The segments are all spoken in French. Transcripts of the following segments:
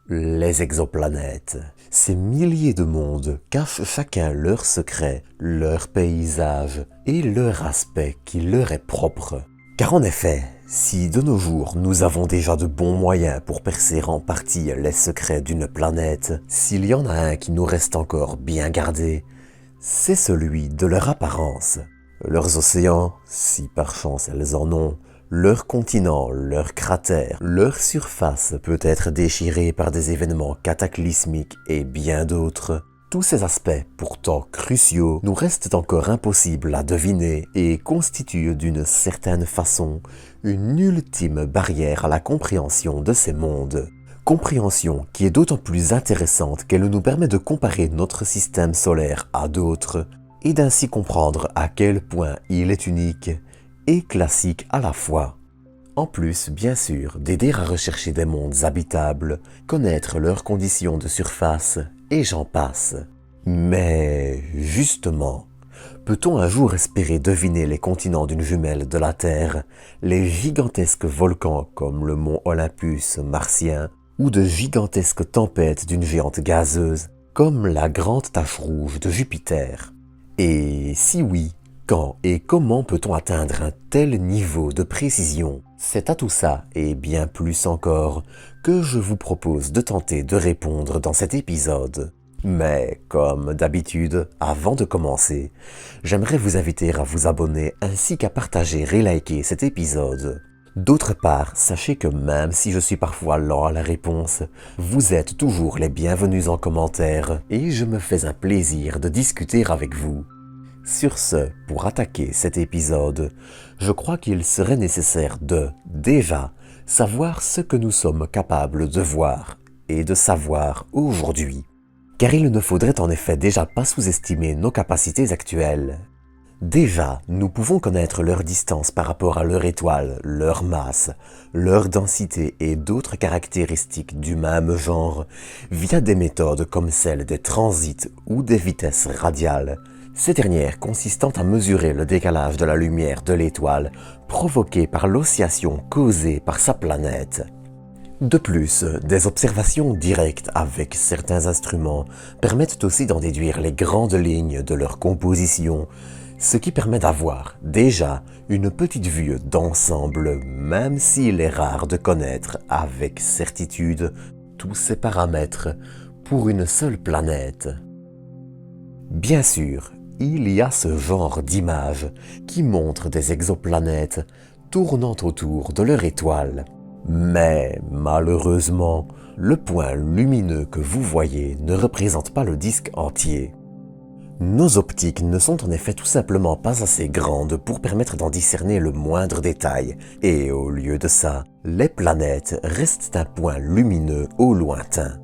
Les exoplanètes. Ces milliers de mondes cachent chacun leur secret, leur paysage et leur aspect qui leur est propre. Car en effet, si de nos jours nous avons déjà de bons moyens pour percer en partie les secrets d'une planète, s'il y en a un qui nous reste encore bien gardé, c'est celui de leur apparence. Leurs océans, si par chance elles en ont, leurs continents, leurs cratères, leur surface peut être déchirée par des événements cataclysmiques et bien d'autres. Tous ces aspects, pourtant cruciaux, nous restent encore impossibles à deviner et constituent d'une certaine façon une ultime barrière à la compréhension de ces mondes. Compréhension qui est d'autant plus intéressante qu'elle nous permet de comparer notre système solaire à d'autres et d'ainsi comprendre à quel point il est unique et classique à la fois. En plus, bien sûr, d'aider à rechercher des mondes habitables, connaître leurs conditions de surface, et j'en passe. Mais, justement, peut-on un jour espérer deviner les continents d'une jumelle de la Terre, les gigantesques volcans comme le mont Olympus martien, ou de gigantesques tempêtes d'une géante gazeuse, comme la grande tache rouge de Jupiter? Et si oui, quand et comment peut-on atteindre un tel niveau de précision? C'est à tout ça, et bien plus encore, que je vous propose de tenter de répondre dans cet épisode. Mais, comme d'habitude, avant de commencer, j'aimerais vous inviter à vous abonner ainsi qu'à partager et liker cet épisode. D'autre part, sachez que même si je suis parfois lent à la réponse, vous êtes toujours les bienvenus en commentaire et je me fais un plaisir de discuter avec vous. Sur ce, pour attaquer cet épisode, je crois qu'il serait nécessaire de, déjà, savoir ce que nous sommes capables de voir et de savoir aujourd'hui. Car il ne faudrait en effet déjà pas sous-estimer nos capacités actuelles. Déjà, nous pouvons connaître leur distance par rapport à leur étoile, leur masse, leur densité et d'autres caractéristiques du même genre via des méthodes comme celle des transits ou des vitesses radiales, ces dernières consistant à mesurer le décalage de la lumière de l'étoile provoqué par l'oscillation causée par sa planète. De plus, des observations directes avec certains instruments permettent aussi d'en déduire les grandes lignes de leur composition, ce qui permet d'avoir déjà une petite vue d'ensemble, même s'il est rare de connaître avec certitude tous ces paramètres pour une seule planète. Bien sûr, il y a ce genre d'images qui montrent des exoplanètes tournant autour de leur étoile. Mais malheureusement, le point lumineux que vous voyez ne représente pas le disque entier. Nos optiques ne sont en effet tout simplement pas assez grandes pour permettre d'en discerner le moindre détail, et au lieu de ça, les planètes restent un point lumineux au lointain.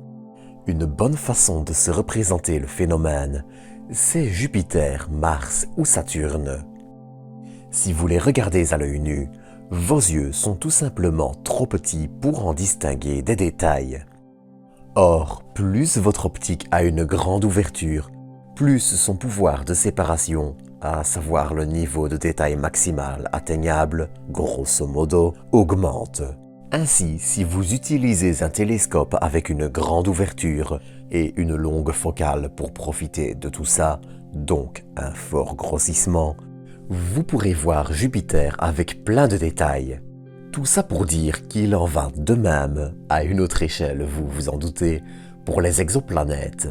Une bonne façon de se représenter le phénomène, c'est Jupiter, Mars ou Saturne. Si vous les regardez à l'œil nu, vos yeux sont tout simplement trop petits pour en distinguer des détails. Or, plus votre optique a une grande ouverture, plus son pouvoir de séparation, à savoir le niveau de détail maximal atteignable, grosso modo, augmente. Ainsi, si vous utilisez un télescope avec une grande ouverture et une longue focale pour profiter de tout ça, donc un fort grossissement, vous pourrez voir Jupiter avec plein de détails. Tout ça pour dire qu'il en va de même, à une autre échelle, vous vous en doutez, pour les exoplanètes.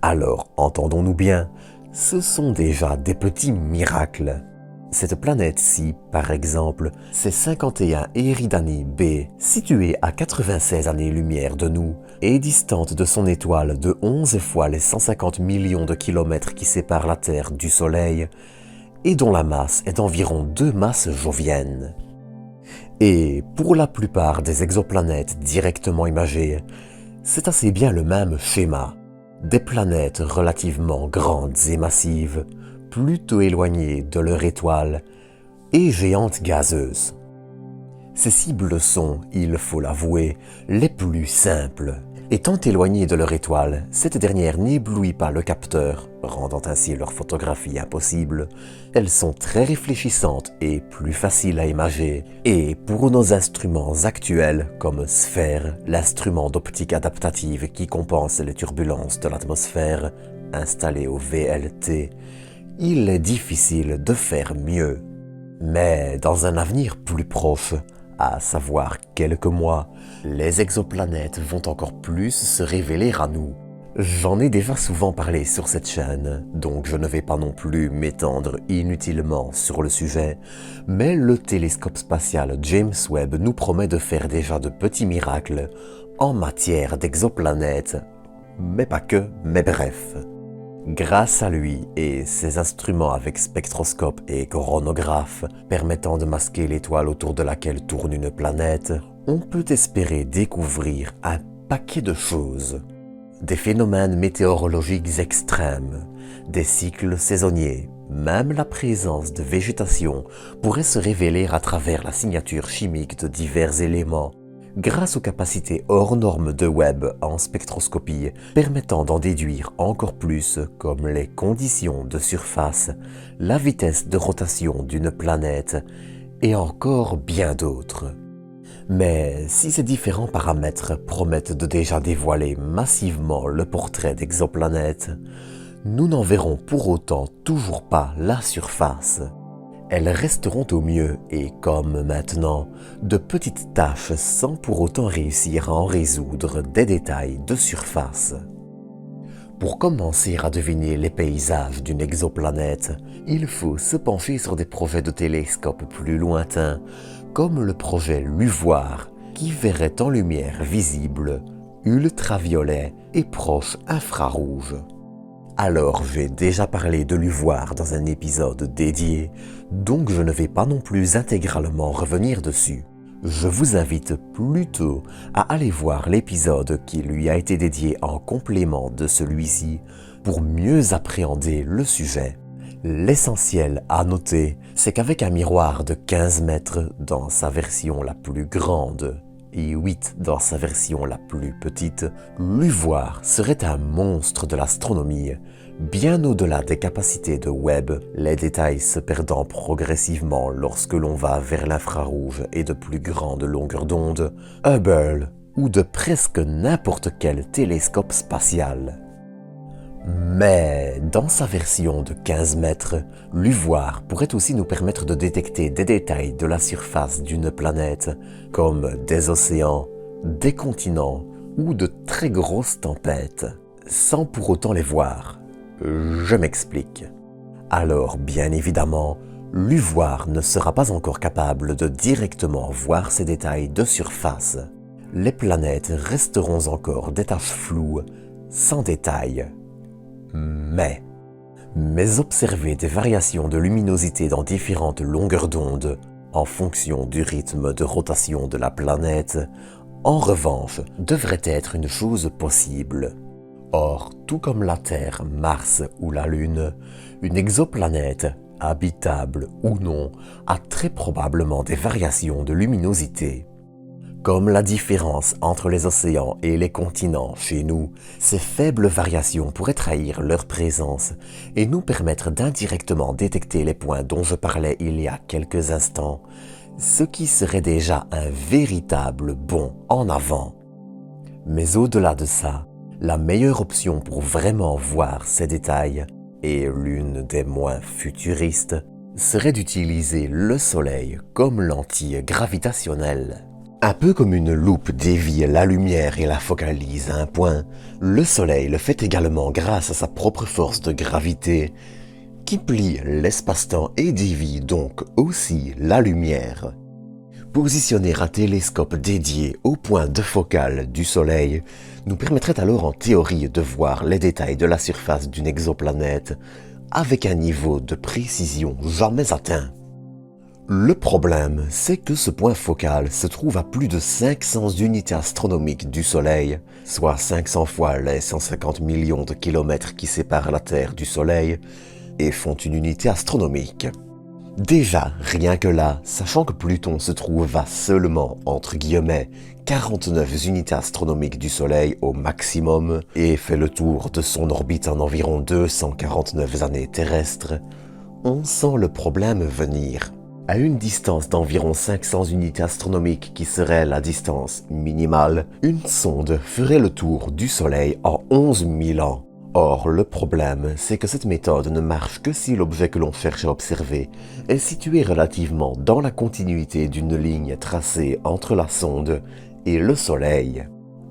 Alors, entendons-nous bien, ce sont déjà des petits miracles. Cette planète-ci, par exemple, c'est 51 Eridani b, située à 96 années-lumière de nous, et distante de son étoile de 11 fois les 150 millions de kilomètres qui séparent la Terre du Soleil, et dont la masse est d'environ 2 masses joviennes. Et pour la plupart des exoplanètes directement imagées, c'est assez bien le même schéma. Des planètes relativement grandes et massives, plutôt éloignées de leur étoile, et géantes gazeuses. Ces cibles sont, il faut l'avouer, les plus simples. Étant éloignées de leur étoile, cette dernière n'éblouit pas le capteur, rendant ainsi leur photographie impossible. Elles sont très réfléchissantes et plus faciles à imager. Et pour nos instruments actuels, comme Sphère, l'instrument d'optique adaptative qui compense les turbulences de l'atmosphère, installé au VLT, il est difficile de faire mieux. Mais dans un avenir plus proche, à savoir quelques mois, les exoplanètes vont encore plus se révéler à nous. J'en ai déjà souvent parlé sur cette chaîne, donc je ne vais pas non plus m'étendre inutilement sur le sujet, mais le télescope spatial James Webb nous promet de faire déjà de petits miracles en matière d'exoplanètes. Mais pas que, mais bref. Grâce à lui et ses instruments avec spectroscope et coronographe permettant de masquer l'étoile autour de laquelle tourne une planète, on peut espérer découvrir un paquet de choses. Des phénomènes météorologiques extrêmes, des cycles saisonniers, même la présence de végétation pourrait se révéler à travers la signature chimique de divers éléments. Grâce aux capacités hors normes de Webb en spectroscopie, permettant d'en déduire encore plus comme les conditions de surface, la vitesse de rotation d'une planète et encore bien d'autres. Mais si ces différents paramètres promettent de déjà dévoiler massivement le portrait d'exoplanètes, nous n'en verrons pour autant toujours pas la surface. Elles resteront au mieux et, comme maintenant, de petites taches sans pour autant réussir à en résoudre des détails de surface. Pour commencer à deviner les paysages d'une exoplanète, il faut se pencher sur des projets de télescopes plus lointains, comme le projet LUVOIR, qui verrait en lumière visible, ultraviolet et proche infrarouge. Alors j'ai déjà parlé de LUVOIR dans un épisode dédié, donc je ne vais pas non plus intégralement revenir dessus. Je vous invite plutôt à aller voir l'épisode qui lui a été dédié en complément de celui-ci pour mieux appréhender le sujet. L'essentiel à noter, c'est qu'avec un miroir de 15 mètres dans sa version la plus grande et 8 dans sa version la plus petite, LUVOIR serait un monstre de l'astronomie, bien au-delà des capacités de Webb, les détails se perdant progressivement lorsque l'on va vers l'infrarouge et de plus grandes longueurs d'onde, Hubble ou de presque n'importe quel télescope spatial. Mais dans sa version de 15 mètres, LUVOIR pourrait aussi nous permettre de détecter des détails de la surface d'une planète, comme des océans, des continents ou de très grosses tempêtes, sans pour autant les voir. Je m'explique. Alors, bien évidemment, LUVOIR ne sera pas encore capable de directement voir ces détails de surface. Les planètes resteront encore des taches floues, sans détails. Mais observer des variations de luminosité dans différentes longueurs d'onde, en fonction du rythme de rotation de la planète, en revanche, devrait être une chose possible. Or, tout comme la Terre, Mars ou la Lune, une exoplanète, habitable ou non, a très probablement des variations de luminosité. Comme la différence entre les océans et les continents chez nous, ces faibles variations pourraient trahir leur présence et nous permettre d'indirectement détecter les points dont je parlais il y a quelques instants, ce qui serait déjà un véritable bond en avant. Mais au-delà de ça, la meilleure option pour vraiment voir ces détails, et l'une des moins futuristes, serait d'utiliser le Soleil comme lentille gravitationnelle. Un peu comme une loupe dévie la lumière et la focalise à un point, le Soleil le fait également grâce à sa propre force de gravité, qui plie l'espace-temps et dévie donc aussi la lumière. Positionner un télescope dédié au point de focale du Soleil nous permettrait alors en théorie de voir les détails de la surface d'une exoplanète avec un niveau de précision jamais atteint. Le problème, c'est que ce point focal se trouve à plus de 500 unités astronomiques du Soleil, soit 500 fois les 150 millions de kilomètres qui séparent la Terre du Soleil, et font une unité astronomique. Déjà, rien que là, sachant que Pluton se trouve à seulement, entre guillemets, 49 unités astronomiques du Soleil au maximum et fait le tour de son orbite en environ 249 années terrestres, on sent le problème venir. À une distance d'environ 500 unités astronomiques qui serait la distance minimale, une sonde ferait le tour du Soleil en 11 000 ans. Or, le problème, c'est que cette méthode ne marche que si l'objet que l'on cherche à observer est situé relativement dans la continuité d'une ligne tracée entre la sonde et le Soleil.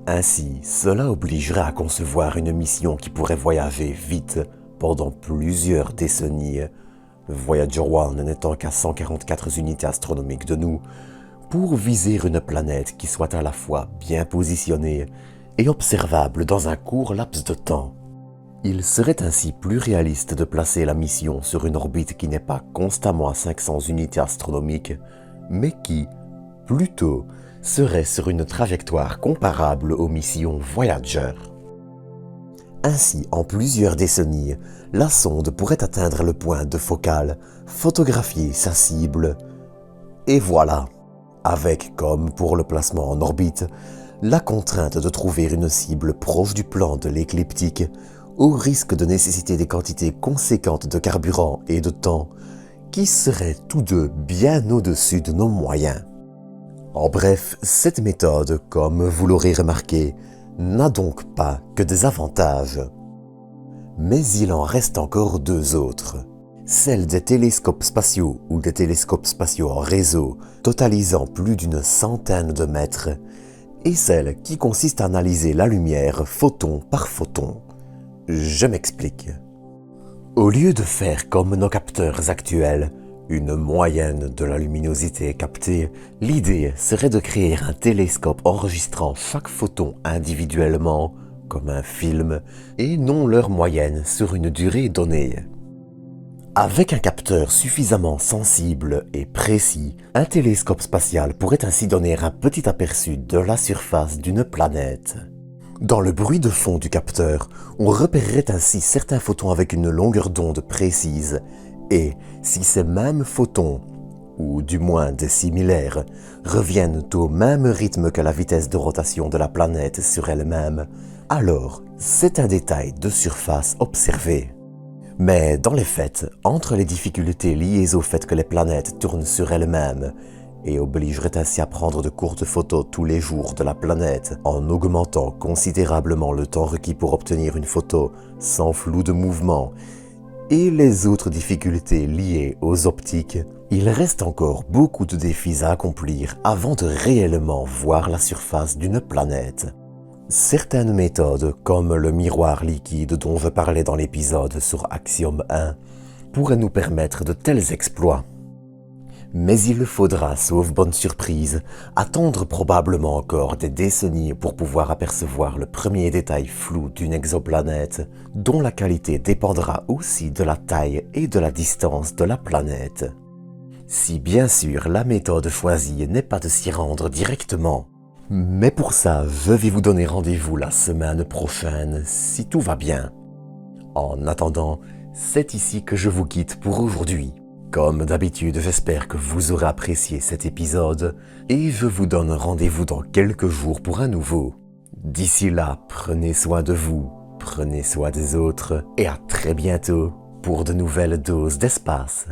Ainsi, cela obligerait à concevoir une mission qui pourrait voyager vite pendant plusieurs décennies, Voyager 1 n'étant qu'à 144 unités astronomiques de nous, pour viser une planète qui soit à la fois bien positionnée et observable dans un court laps de temps. Il serait ainsi plus réaliste de placer la mission sur une orbite qui n'est pas constamment à 500 unités astronomiques, mais qui, plutôt, serait sur une trajectoire comparable aux missions Voyager. Ainsi, en plusieurs décennies, la sonde pourrait atteindre le point de focale, photographier sa cible, et voilà, avec, comme pour le placement en orbite, la contrainte de trouver une cible proche du plan de l'écliptique, au risque de nécessiter des quantités conséquentes de carburant et de temps, qui seraient tous deux bien au-dessus de nos moyens. En bref, cette méthode, comme vous l'aurez remarqué, n'a donc pas que des avantages. Mais il en reste encore deux autres. Celle des télescopes spatiaux ou des télescopes spatiaux en réseau, totalisant plus d'une centaine de mètres, et celle qui consiste à analyser la lumière photon par photon. Je m'explique. Au lieu de faire comme nos capteurs actuels, une moyenne de la luminosité captée, l'idée serait de créer un télescope enregistrant chaque photon individuellement, comme un film, et non leur moyenne sur une durée donnée. Avec un capteur suffisamment sensible et précis, un télescope spatial pourrait ainsi donner un petit aperçu de la surface d'une planète. Dans le bruit de fond du capteur, on repérerait ainsi certains photons avec une longueur d'onde précise, et si ces mêmes photons, ou du moins des similaires, reviennent au même rythme que la vitesse de rotation de la planète sur elle-même, alors c'est un détail de surface observé. Mais dans les faits, entre les difficultés liées au fait que les planètes tournent sur elles-mêmes et obligeraient ainsi à prendre de courtes photos tous les jours de la planète en augmentant considérablement le temps requis pour obtenir une photo sans flou de mouvement, et les autres difficultés liées aux optiques, il reste encore beaucoup de défis à accomplir avant de réellement voir la surface d'une planète. Certaines méthodes, comme le miroir liquide dont je parlais dans l'épisode sur Axiom 1, pourraient nous permettre de tels exploits. Mais il faudra, sauf bonne surprise, attendre probablement encore des décennies pour pouvoir apercevoir le premier détail flou d'une exoplanète, dont la qualité dépendra aussi de la taille et de la distance de la planète. Si bien sûr la méthode choisie n'est pas de s'y rendre directement. Mais pour ça, je vais vous donner rendez-vous la semaine prochaine, si tout va bien. En attendant, c'est ici que je vous quitte pour aujourd'hui. Comme d'habitude, j'espère que vous aurez apprécié cet épisode et je vous donne rendez-vous dans quelques jours pour un nouveau. D'ici là, prenez soin de vous, prenez soin des autres et à très bientôt pour de nouvelles doses d'espace.